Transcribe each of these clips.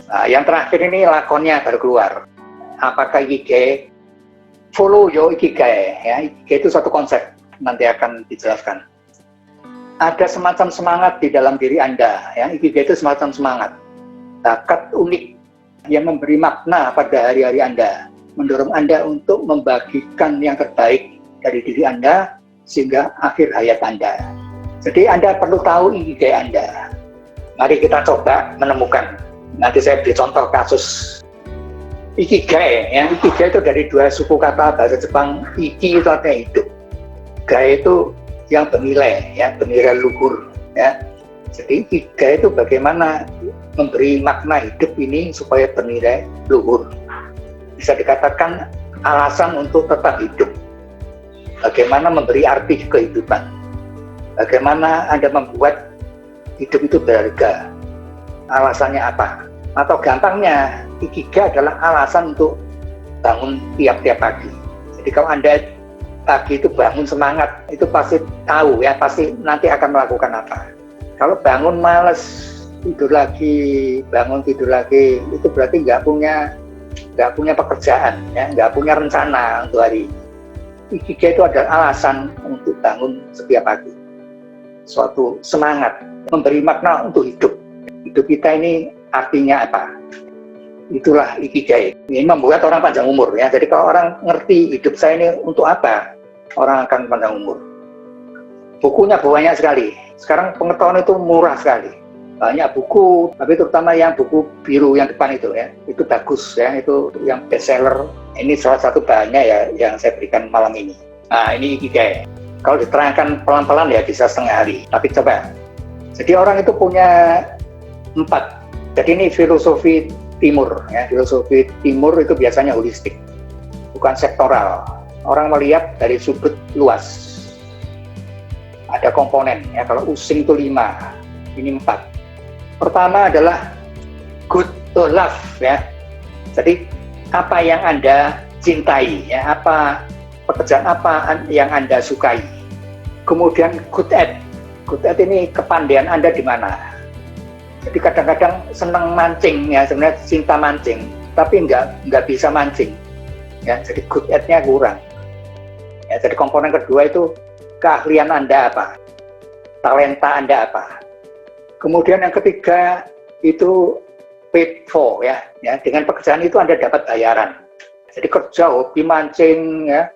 Nah, yang terakhir ini lakonnya baru keluar. Apakah Ikigai? Follow your Ikigai. Ya, Ikigai itu satu konsep, nanti akan dijelaskan. Ada semacam semangat di dalam diri Anda. Ya, Ikigai itu semacam semangat, bakat unik yang memberi makna pada hari-hari Anda, mendorong Anda untuk membagikan yang terbaik dari diri Anda sehingga akhir hayat Anda. Jadi Anda perlu tahu Ikigai Anda. Mari kita coba menemukan. Nanti saya beri contoh kasus Ikigai. Ya. Ikigai itu dari dua suku kata bahasa Jepang. Iki itu artinya hidup, gai itu yang bernilai, ya, bernilai luhur. Ya. Jadi Ikigai itu bagaimana memberi makna hidup ini supaya bernilai luhur. Bisa dikatakan alasan untuk tetap hidup. Bagaimana memberi arti kehidupan. Bagaimana Anda membuat hidup itu berharga. Alasannya apa? Atau gampangnya, Ikigai adalah alasan untuk bangun tiap-tiap pagi. Jadi kalau Anda pagi itu bangun semangat, itu pasti tahu ya, pasti nanti akan melakukan apa. Kalau bangun malas, tidur lagi, bangun tidur lagi, itu berarti nggak punya pekerjaan, ya, nggak punya rencana untuk hari ini. Ikigai itu adalah alasan untuk bangun setiap pagi. Suatu semangat, memberi makna untuk hidup. Hidup kita ini artinya apa? Itulah Ikigai. Ini membuat orang panjang umur ya. Jadi kalau orang ngerti hidup saya ini untuk apa, orang akan panjang umur. Bukunya banyak sekali. Sekarang pengetahuan itu murah sekali. Banyak buku, tapi terutama yang buku biru yang depan itu ya, itu bagus ya, itu yang bestseller. Ini salah satu bahannya ya yang saya berikan malam ini. Nah, ini Ikigai. Kalau diterangkan pelan-pelan ya bisa setengah hari. Tapi coba. Jadi orang itu punya 4. Jadi ini filosofi timur ya. Filosofi timur itu biasanya holistik, bukan sektoral. Orang melihat dari sudut luas. Ada komponen ya. Kalau Using itu 5, ini 4. Pertama adalah good to love ya. Jadi apa yang Anda cintai ya, apa pekerjaan apa yang Anda sukai. Kemudian good at. Good at ini kepandaian Anda di mana. Jadi kadang-kadang senang mancing ya, sebenarnya cinta mancing, tapi nggak bisa mancing. Ya, jadi good at-nya kurang. Ya, jadi komponen kedua itu keahlian Anda apa, talenta Anda apa. Kemudian yang ketiga itu paid for ya, dengan pekerjaan itu Anda dapat bayaran. Jadi kerja hobi mancing ya,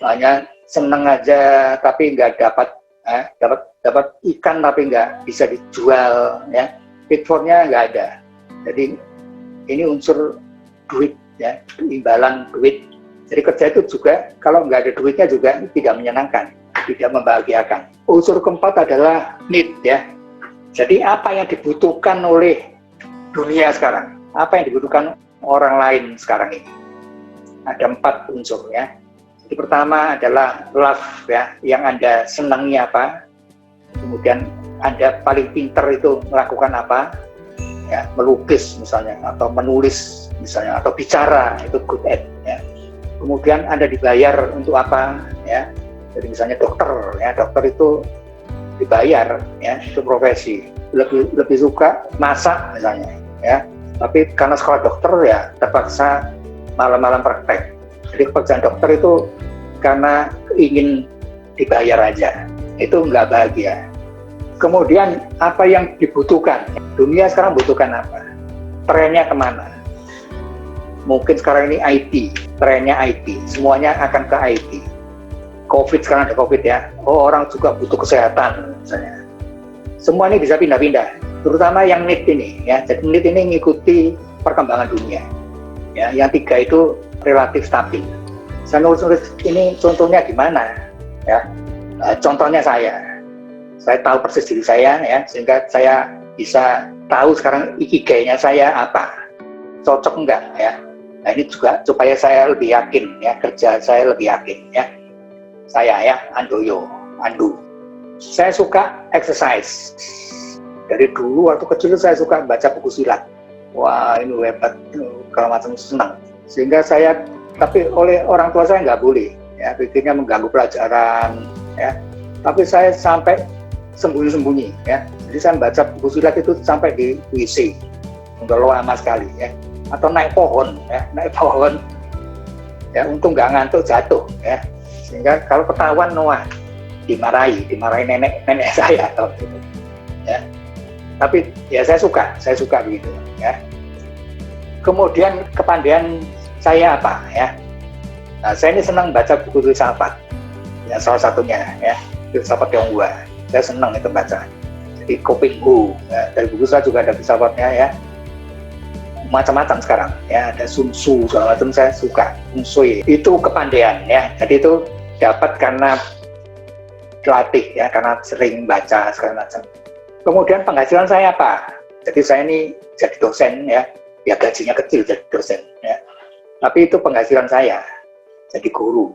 hanya seneng aja tapi nggak dapat ikan tapi nggak bisa dijual ya. Paid for-nya nggak ada. Jadi ini unsur duit ya, imbalan duit. Jadi kerja itu juga kalau nggak ada duitnya juga tidak menyenangkan, tidak membahagiakan. Unsur keempat adalah need ya. Jadi apa yang dibutuhkan oleh dunia sekarang? Apa yang dibutuhkan orang lain sekarang ini? Ada 4 unsur ya. Jadi pertama adalah love ya, yang Anda senangi apa. Kemudian Anda paling pintar itu melakukan apa? Ya, melukis misalnya, atau menulis misalnya, atau bicara, itu good at ya. Kemudian Anda dibayar untuk apa ya? Jadi misalnya dokter ya, dokter itu dibayar ya, itu profesi. Lebih suka masak misalnya ya, tapi karena sekolah dokter ya terpaksa malam-malam praktek. Jadi pekerjaan dokter itu karena ingin dibayar aja, itu nggak bahagia. Kemudian apa yang dibutuhkan? Dunia sekarang butuhkan apa? Trennya kemana? Mungkin sekarang ini IT, trennya IT, semuanya akan ke IT. COVID, sekarang ada COVID ya, orang juga butuh kesehatan misalnya. Semua ini bisa pindah-pindah, terutama yang need ini ya. Jadi need ini mengikuti perkembangan dunia. Ya, yang 3 itu relatif stabil. Saya nulis ini contohnya gimana? Ya, contohnya saya tahu persis diri saya ya, sehingga saya bisa tahu sekarang Ikigai-nya saya apa, cocok enggak ya. Nah ini juga supaya saya lebih yakin ya, kerja saya lebih yakin ya. Saya ya, Andu. Saya suka exercise. Dari dulu waktu kecil saya suka baca buku silat. Wah ini hebat, kalau macam senang. Sehingga saya, tapi oleh orang tua saya nggak boleh, ya pikirnya mengganggu pelajaran, ya. Tapi saya sampai sembunyi-sembunyi, ya. Jadi saya baca buku silat itu sampai di WC. lama sekali ya, atau naik pohon ya, ya, untung nggak ngantuk jatuh ya, sehingga kalau ketahuan wah dimarahi nenek saya atau gitu ya. Tapi ya saya suka begitu ya. Kemudian kepandaian saya apa ya? Nah, saya ini senang baca buku filsafat ya, salah satunya ya filsafat Tionghoa. Saya senang itu baca. Jadi Kopinghu ya, dari buku saya juga ada filsafatnya ya, macam-macam sekarang ya, ada Sun Tzu segala macam saya suka. Feng Shui itu kepandaian ya, jadi itu dapat karena dilatih ya, karena sering baca segala macam. Kemudian penghasilan saya apa? Jadi saya ini jadi dosen ya gajinya kecil jadi dosen ya, tapi itu penghasilan saya jadi guru.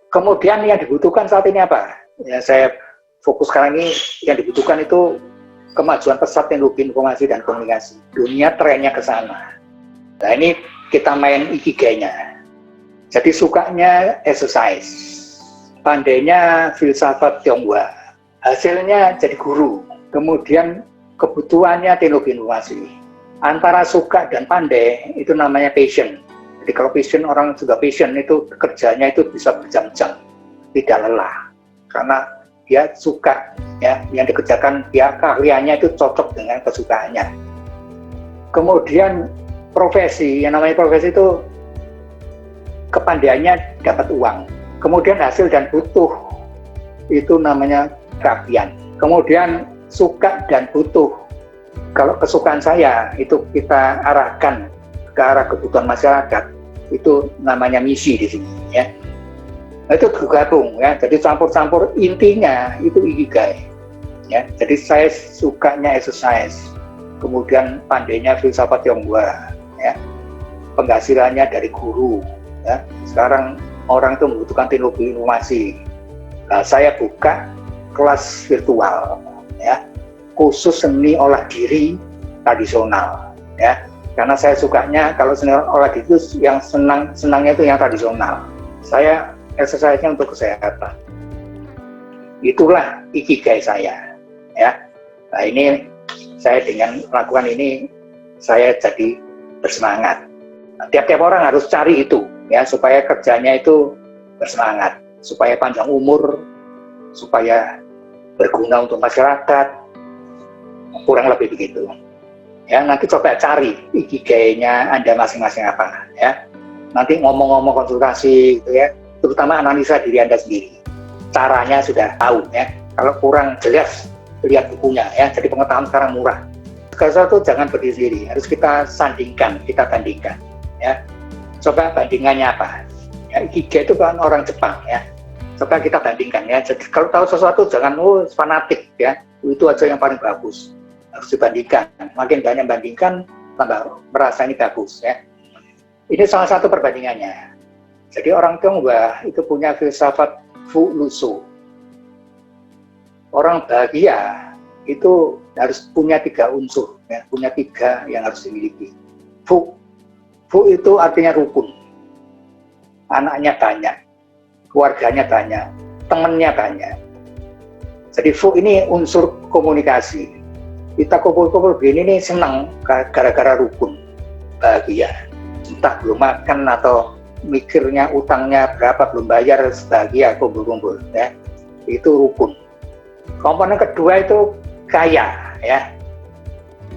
Kemudian yang dibutuhkan saat ini apa? Ya saya fokus sekarang ini yang dibutuhkan itu kemajuan pesat teknologi informasi dan komunikasi. Dunia trennya ke sana. Nah ini kita main ikigai-nya. Jadi sukanya exercise, pandainya filsafat Tionghoa, hasilnya jadi guru. Kemudian kebutuhannya teknologi informasi. Antara suka dan pandai itu namanya passion. Jadi kalau passion, orang juga passion itu kerjanya itu bisa berjam-jam, tidak lelah, karena dia suka ya, yang dikerjakan dia keahliannya itu cocok dengan kesukaannya. Kemudian profesi, yang namanya profesi itu kepandaiannya dapat uang. Kemudian hasil dan butuh itu namanya keahlian. Kemudian suka dan butuh, kalau kesukaan saya itu kita arahkan ke arah kebutuhan masyarakat, itu namanya misi di sini ya. Nah, itu bergabung ya, jadi campur-campur, intinya itu ikigai ya. Jadi saya sukanya exercise, kemudian pandainya filsafat Tionghoa ya, penghasilannya dari guru ya. Sekarang orang itu membutuhkan teknologi informasi. Nah, saya buka kelas virtual ya, khusus seni olah diri tradisional ya, karena saya sukanya kalau seni olah diri itu yang senangnya itu yang tradisional. Saya exercise-nya untuk kesehatan. Itulah ikigai saya ya. Nah ini saya dengan melakukan ini saya jadi bersemangat. Nah, tiap-tiap orang harus cari itu ya, supaya kerjanya itu bersemangat, supaya panjang umur, supaya berguna untuk masyarakat, kurang lebih begitu ya. Nanti coba cari ikigai-nya Anda masing-masing apa ya, nanti ngomong-ngomong konsultasi gitu ya, terutama analisa diri Anda sendiri, caranya sudah tahu ya. Kalau kurang jelas lihat bukunya ya, jadi pengetahuan sekarang murah. Segala sesuatu jangan berdiri sendiri, harus kita sandingkan, kita bandingkan ya. Coba bandingannya apa ya, ikigai itu kan orang Jepang ya, coba kita bandingkan ya. Jadi kalau tahu sesuatu jangan fanatik ya, itu aja yang paling bagus, harus dibandingkan. Makin banyak bandingkan, tambah merasa ini bagus ya. Ini salah satu perbandingannya. Jadi orang Tionghoa itu punya filsafat Fu Lusu. Orang bahagia itu harus punya 3 unsur ya, punya 3 yang harus dimiliki. Fu itu artinya rukun. Anaknya banyak, keluarganya banyak, temannya banyak. Jadi Fu ini unsur komunikasi. Kita kumpul-kumpul begini nih senang gara-gara rukun, bahagia. Entah belum makan atau mikirnya utangnya berapa belum bayar, bahagia kumpul-kumpul ya. Itu rukun. Komponen kedua itu kaya ya.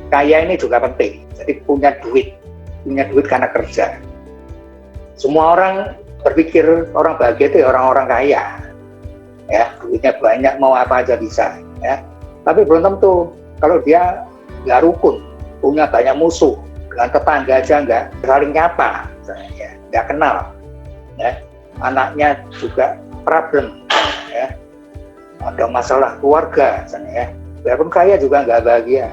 Kaya ini juga penting. Jadi punya duit karena kerja. Semua orang berpikir orang bahagia itu orang-orang kaya ya, duitnya banyak mau apa aja bisa ya. Tapi belum tentu kalau dia nggak rukun, punya banyak musuh, dengan tetangga aja nggak saling nyapa ya, nggak kenal ya. Anaknya juga problem ya, ada masalah keluarga misalnya ya, biarpun kaya juga nggak bahagia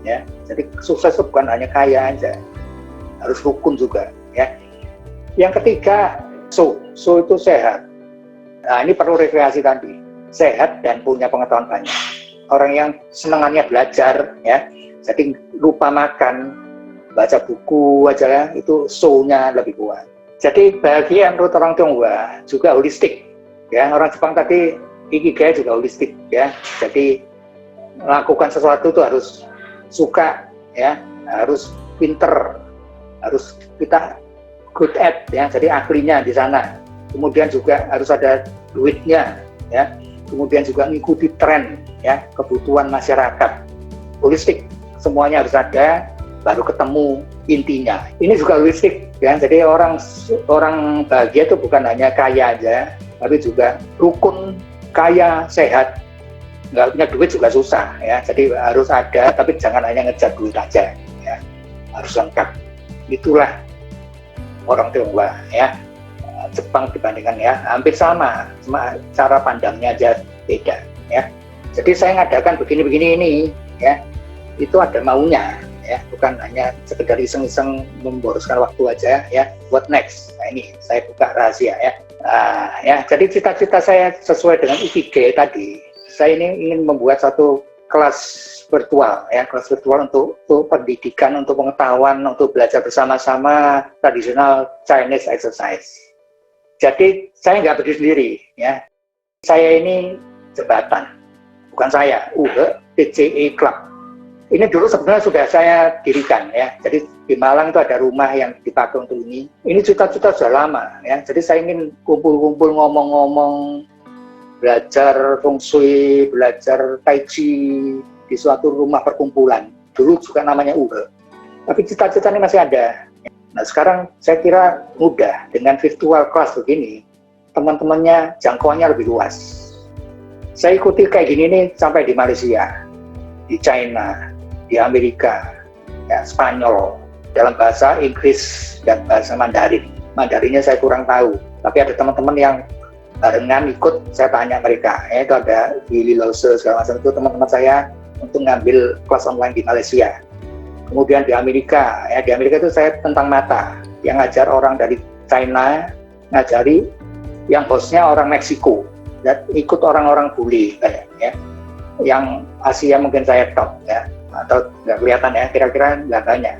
ya. Jadi sukses itu bukan hanya kaya aja, harus rukun juga ya. Yang ketiga, so itu sehat. Nah ini perlu rekreasi tadi, sehat dan punya pengetahuan banyak. Orang yang senangannya belajar ya, jadi lupa makan, baca buku aja ya, itu so-nya lebih kuat. Jadi bahagia menurut orang Tionghoa juga holistik ya. Orang Jepang tadi ikigai juga holistik ya. Jadi melakukan sesuatu itu harus suka, ya, harus pinter, harus kita good at, ya, jadi ahlinya di sana. Kemudian juga harus ada duitnya, ya. Kemudian juga mengikuti tren, ya, kebutuhan masyarakat. Holistik, semuanya harus ada, baru ketemu intinya. Ini juga holistik, ya. Jadi orang bahagia itu bukan hanya kaya aja, tapi juga rukun, kaya, sehat. Nggak punya duit juga susah, ya. Jadi harus ada, tapi jangan hanya ngejar duit aja, ya. Harus lengkap. Itulah orang Tionghoa, ya. Jepang dibandingkan, ya, hampir sama, cuma cara pandangnya aja beda, ya. Jadi saya ngadakan begini-begini ini, ya, itu ada maunya, ya, bukan hanya sekedar iseng-iseng memboroskan waktu aja, ya. What next? Nah, ini saya buka rahasia, ya. Nah, ya, jadi cita-cita saya sesuai dengan Ikigai tadi. Saya ini ingin membuat satu kelas virtual, ya, kelas virtual untuk pendidikan, untuk pengetahuan, untuk belajar bersama-sama tradisional Chinese exercise. Jadi saya nggak berdiri sendiri, ya. Saya ini jembatan, bukan saya, TCE Club. Ini dulu sebenarnya sudah saya dirikan, ya. Jadi di Malang itu ada rumah yang dipakai untuk ini. Ini cita-cita sudah lama, ya. Jadi saya ingin kumpul-kumpul, ngomong-ngomong, belajar feng shui, belajar tai chi di suatu rumah perkumpulan. Dulu juga namanya Tapi cita-cita ini masih ada. Nah, sekarang saya kira mudah dengan virtual class begini, teman-temannya jangkauannya lebih luas. Saya ikuti kayak gini nih sampai di Malaysia, di China, di Amerika, ya, Spanyol, dalam bahasa Inggris dan bahasa Mandarin. Mandarinnya saya kurang tahu, tapi ada teman-teman yang barengan ikut, saya tanya mereka, itu ada Willy Lose segala macam, itu teman-teman saya untuk ngambil kelas online di Malaysia. Kemudian di Amerika, ya, di Amerika itu saya tentang mata, yang ngajar orang dari China, ngajari yang hostnya orang Meksiko, dan ikut orang-orang bule, ya. Yang Asia mungkin saya top, ya, atau nggak kelihatan, ya, kira-kira nggak banyak.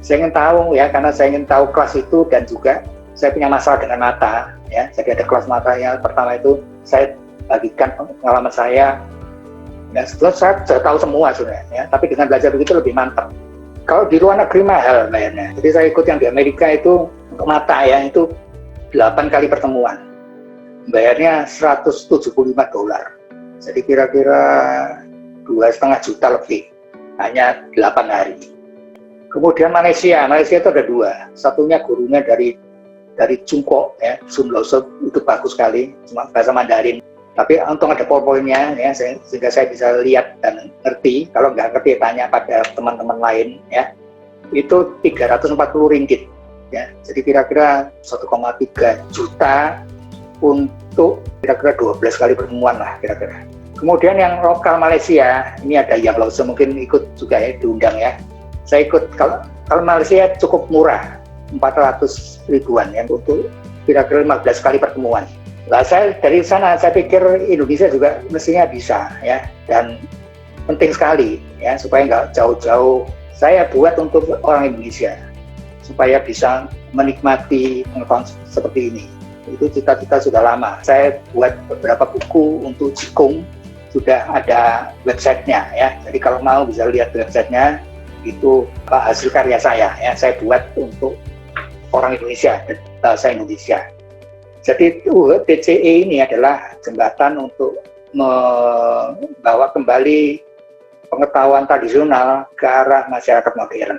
Saya ingin tahu, ya, karena saya ingin tahu kelas itu, dan juga saya punya masalah dengan mata, ya. Jadi ada kelas mata yang pertama itu saya bagikan pengalaman saya. Ya, sebetulnya saya sudah tahu semua sebenarnya, ya, tapi dengan belajar begitu lebih mantap. Kalau di luar negeri mahal bayarnya. Jadi saya ikut yang di Amerika itu untuk mata, ya, itu 8 kali pertemuan. Bayarnya $175. Jadi kira-kira 2,5 juta lebih. Hanya 8 hari. Kemudian Malaysia itu ada 2. Satunya gurunya dari Chungkok, ya, Sun Lose, itu bagus sekali, cuma bahasa Mandarin. Tapi untung ada powerpoint-nya, ya, sehingga saya bisa lihat dan ngerti. Kalau nggak ngerti, tanya pada teman-teman lain, ya. Itu Rp340, ya. Jadi kira-kira 1,3 juta untuk kira-kira 12 kali pertemuan lah, kira-kira. Kemudian yang lokal Malaysia, ini ada yang Lause mungkin ikut juga, ya, diundang, ya. Saya ikut, kalau Malaysia cukup murah, 400 ribuan, ya, untuk kira-kira 15 kali pertemuan. Nah, saya dari sana saya pikir Indonesia juga mestinya bisa, ya, dan penting sekali, ya, supaya nggak jauh-jauh. Saya buat untuk orang Indonesia supaya bisa menikmati pengetahuan seperti ini. Itu cita-cita sudah lama. Saya buat beberapa buku untuk Qigong, sudah ada websitenya, ya. Jadi kalau mau bisa lihat websitenya, itu hasil karya saya, ya. Saya buat untuk orang Indonesia dan bahasa Indonesia. Jadi TCE ini adalah jembatan untuk membawa kembali pengetahuan tradisional ke arah masyarakat modern.